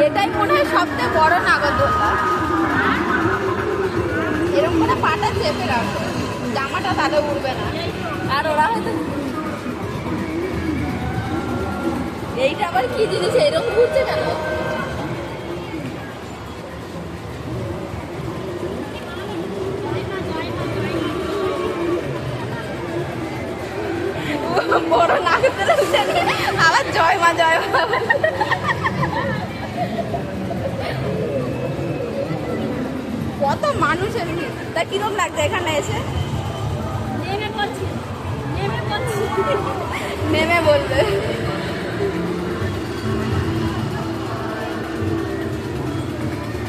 এটাই মনে হয় সবথেকে বড় নাগরদোল্লা। এরকম করে পাটা চেপে রাখো, জামাটা তাহলে উঠবে না। আর ওরা হয়তো এইটা আবার কি জিনিস এরকম ঘুরছে কেন? বড় নাগরদোল্লা উঠে আবার জয় মা জয় মা। কত মানুষের ভিড়। তা কিরকম লাগছে এখানে এসে? নেমে বলবে।